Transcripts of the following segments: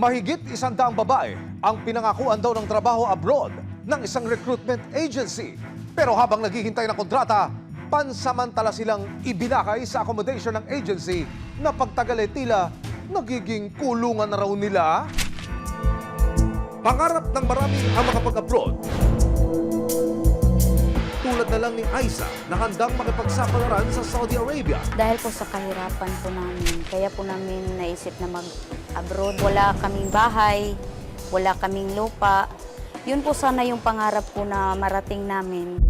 Mahigit 100 babae ang pinangakuan daw ng trabaho abroad ng isang recruitment agency. Pero habang naghihintay ng kontrata, pansamantala silang ibinakay sa accommodation ng agency na pagtagal tila nagiging kulungan na raw nila. Pangarap ng marami ang makapag-abroad. Tulad na lang ni Aiza na handang makipagsapalaran sa Saudi Arabia. Dahil po sa kahirapan po namin, kaya po namin naisip na mag-abroad. Wala kaming bahay, wala kaming lupa. Yun po sana yung pangarap ko na marating namin.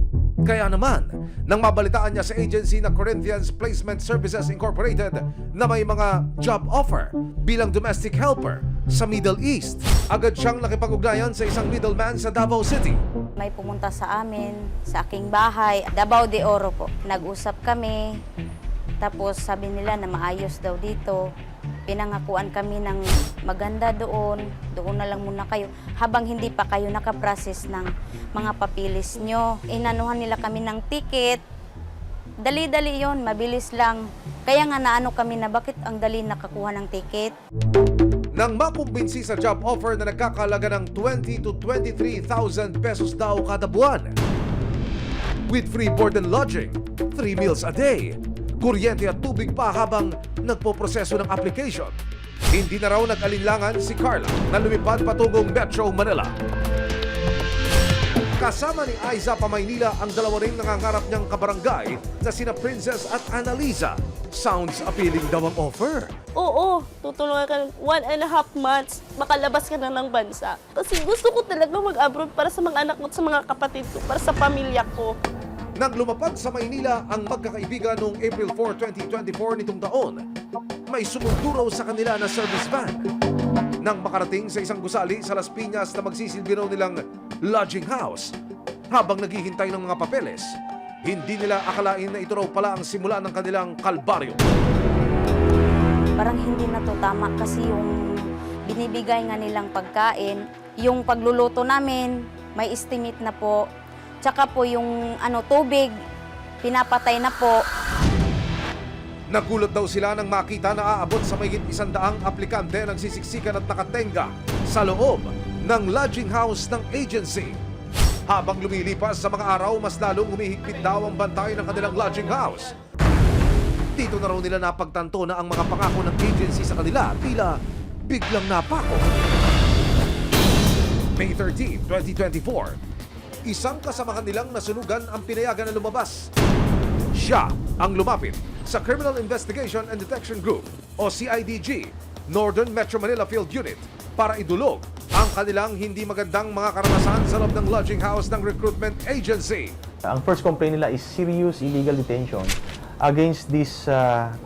Kaya naman, nang mabalitaan niya sa agency na Corinthians Placement Services Incorporated na may mga job offer bilang domestic helper sa Middle East, agad siyang nakipag-ugnayan sa isang middleman sa Davao City. May pumunta sa amin, sa aking bahay, Davao de Oro po. Nag-usap kami, tapos sabi nila na maayos daw dito. Pinangakuan kami ng maganda doon na lang muna kayo. Habang hindi pa kayo nakaprocess ng mga papilis nyo, inanuhan nila kami ng ticket. Dali-dali yon, mabilis lang. Kaya nga naano kami na bakit ang dali nakakuha ng ticket. Nang makumbinsi sa job offer na nagkakalaga ng 20 to 23,000 pesos daw kada buwan. With free board and lodging, 3 meals a day, kuryente at tubig pa habang nagpoproseso ng application. Hindi na raw nag-alinlangan si Carla na lumipad patungong Metro Manila. Kasama ni Aiza pa Maynila ang dalawa ring nangangarap niyang kabarangay na sina Princess at Annalisa. Sounds appealing daw ang offer. Oo, tutulungan ka ng 1.5 months, makalabas ka na ng bansa. Kasi gusto ko talaga mag-abroad para sa mga anak ko at sa mga kapatid ko, para sa pamilya ko. Nang lumapag sa Maynila ang magkakaibigan noong April 4, 2024 nitong taon, may sumundo raw sa kanila na service van. Nang makarating sa isang gusali sa Las Piñas na magsisilbi raw nilang lodging house, habang naghihintay ng mga papeles, hindi nila akalain na ito raw pala ang simula ng kanilang kalbaryo. Parang hindi na to tama kasi yung binibigay nga nilang pagkain, yung pagluluto namin, may estimate na po. Tsaka po yung tubig, pinapatay na po. Nagulat daw sila nang makita na aabot sa mahigit 100 aplikante nagsisiksikan at nakatenga sa loob ng lodging house ng agency. Habang lumilipas sa mga araw, mas lalong humihigpit daw ang bantay ng kanilang lodging house. Dito na raw nila napagtanto na ang mga pangako ng agency sa kanila tila biglang napako. May 13, 2024, isang kasama kanilang nasunugan ang pinayagan na lumabas. Siya ang lumapit sa Criminal Investigation and Detection Group o CIDG, Northern Metro Manila Field Unit para idulog ang kanilang hindi magandang mga karanasan sa loob ng lodging house ng recruitment agency. Ang first complaint nila is serious illegal detention against this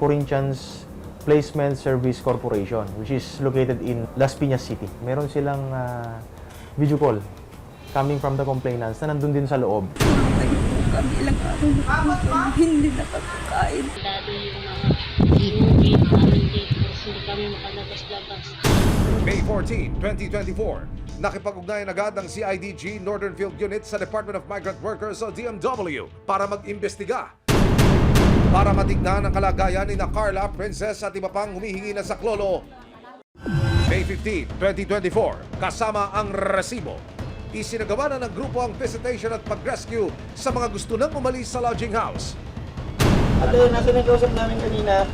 Corinthians Placement Service Corporation, which is located in Las Piñas City. Meron silang video call coming from the complainants na nandun din sa loob. Kami ilang araw hindi nakakakain. Dado yung mga inuwi namin dito kasi hindi kami makalabas-labas. May 14, 2024, nakipag-ugnayan agad ng CIDG Northern Field Unit sa Department of Migrant Workers o DMW para mag-imbestiga. Para matignan ang kalagayan ni Carla, Princess at iba pang humihingi na saklolo. May 15, 2024, kasama ang resibo. Isinagawa na ng grupo ang visitation at pag-rescue sa mga gusto nang umalis sa lodging house. At yun, nasa nag-usap namin kanina.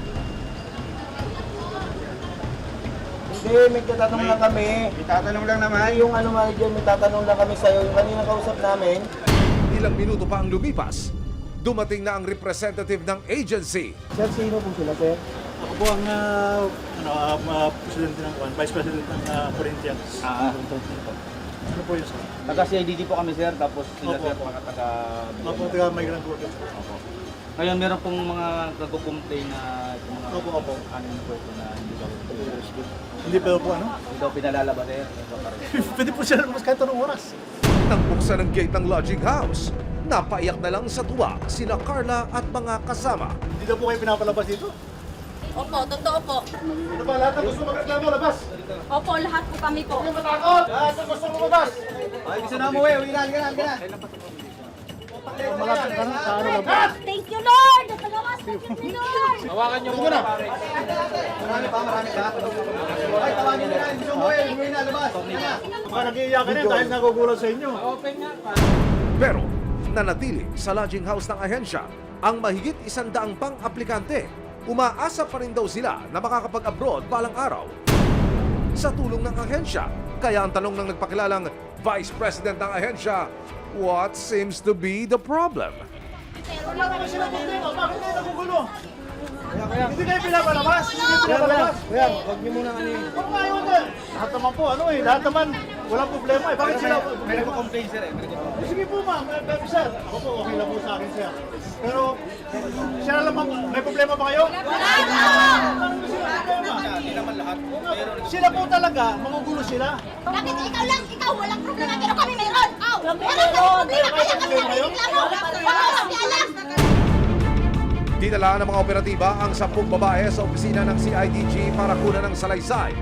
Hindi, may tatanong lang kami. May tatanong lang naman. Yung manager, may tatanong lang kami sa'yo. Yung kanina kausap namin. Ilang minuto pa ang lumipas, dumating na ang representative ng agency. Sir, sino po sila, sir? Ako po ang presidente ng Vice President ng Corinthians. Ano po yun, sir? Taga-CIDG po kami, sir, tapos sila, Opo. sir, mga taga... Ako taga-migrant workers po. Opo. Ngayon, meron pong mga nagko-complain na yung mga... Opo. Kanin po ito na hindi daw. Hindi pa po ano? Hindi daw pinalalabas, sir. Pwede po siya lumabas kahit anong oras. Nang buksan ang gate ng lodging house, napaiyak na lang sa tuwa sina Carla at mga kasama. Hindi daw po kayo pinapalabas dito. Opo, totoo po. Ano ba, lahat ng gusto magreklamo, labas? Opo, lahat po kami po. Huwag matakot! Lahat ng gusto lumabas! Ay, gusto na mo, uwi na, Malapit ka na, sa ano lang. Thank you, Lord! Nagpagawas Hawakan niyo muna, pare. Marami pa. Ay, tawagin nyo na. Hindi mo umuwi na, labas. Baka nag-iiyak ka rin dahil nagugulat sa inyo. Pero nanatili sa lodging house ng ahensya ang mahigit 100 pang aplikante. Umaasa pa rin daw sila na makakapag-abroad balang araw sa tulong ng ahensya. Kaya ang tanong ng nagpakilalang Vice President ng ahensya, what seems to be the problem? Wala naman sila problema. Bakit kayo nagugulo? Hindi kayo pinapalabas. Kuya, huwag niyo muna ano yun. Huwag nga yun eh. Lahat naman po, lahat naman walang problema eh. Bakit sila? May nagko-complain, sir eh. Sige po ma'am, sir. Ako po, okay lang po sa akin, sir. Pero, siya lang may problema ba kayo? Hindi naman lahat. Sila po talaga, magugulo sila. Bakit ikaw lang? Ikaw walang problema pero kami mayroon. Meron kami problema kaya kami nagreklamo. Wala kami alam. Dinala ng mga operatiba ang 10 babae sa opisina ng CIDG para kunan ng salaysay.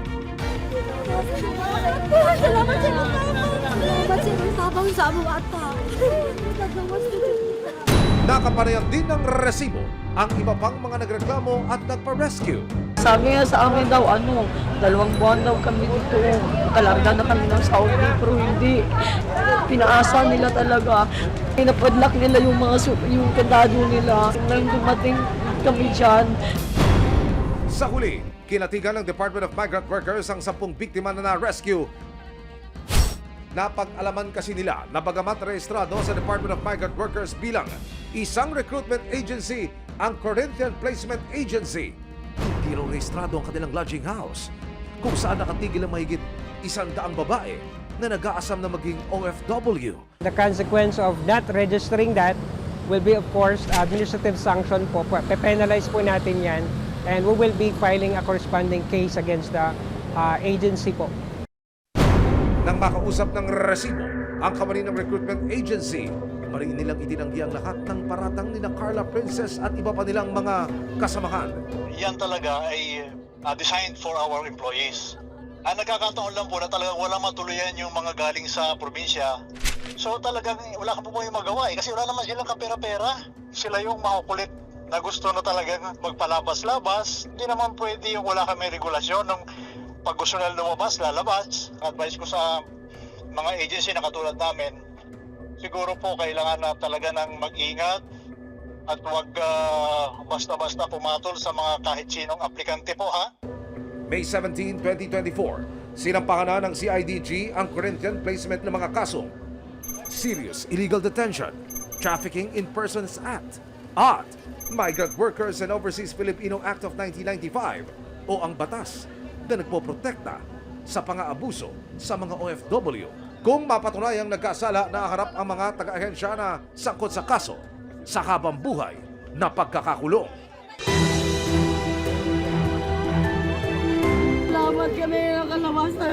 Salamat sa mga salamat sa mga tabang sa among ata. Nagawas na din. Nakapanayan din ng resibo ang iba pang mga nagreklamo at nagpa-rescue. Sabi nga sa amin daw, 2 buwan daw kami dito. Talarga na kami ng Saudi, pero hindi. Pinaasa nila talaga. Pinapadlock nila yung kandado nila. Nang dumating kami dyan. Sa huli, kinatigan ng Department of Migrant Workers ang 10 biktima na na-rescue. Napag-alaman kasi nila na bagamat rehistrado sa Department of Migrant Workers bilang isang recruitment agency, ang Corinthian Placement Agency, hindi raw rehistrado ang kanilang lodging house kung saan nakatigil ang mahigit 100 babae na nag-aasam na maging OFW. The consequence of not registering that will be of course administrative sanction po. Pe-penalize po natin yan and we will be filing a corresponding case against the agency po. Nang makausap ng resibo ang kamarin ng recruitment agency, mariin nilang itinanggi ang lahat ng paratang ni na Carla Princess at iba pa nilang mga kasamahan. Yan talaga ay designed for our employees. Ang nagkakataon lang po na talagang wala matuluyan yung mga galing sa probinsya. So talagang wala ka po yung magawa kasi wala naman silang kapera-pera. Sila yung makukulit na gusto na talagang magpalabas-labas. Hindi naman pwede yung wala kami regulasyon ng pag gusto na lumabas, lalabas. Advice ko sa mga agency na katulad namin, siguro po kailangan na talaga ng mag-ingat at huwag basta-basta pumatol sa mga kahit sinong aplikante po ha. May 17, 2024, sinampahan na ng CIDG ang Corinthian placement ng mga kasong Serious Illegal Detention, Trafficking in Persons Act, at Migrant Workers and Overseas Filipino Act of 1995 o ang batas na nagpoprotekta sa pang-aabuso sa mga OFW. Kung mapatunayang nagkasala, naaharap ang mga taga-ahensya na sangkot sa kaso sa habang buhay na pagkakakulong. Salamat kami nakalabas na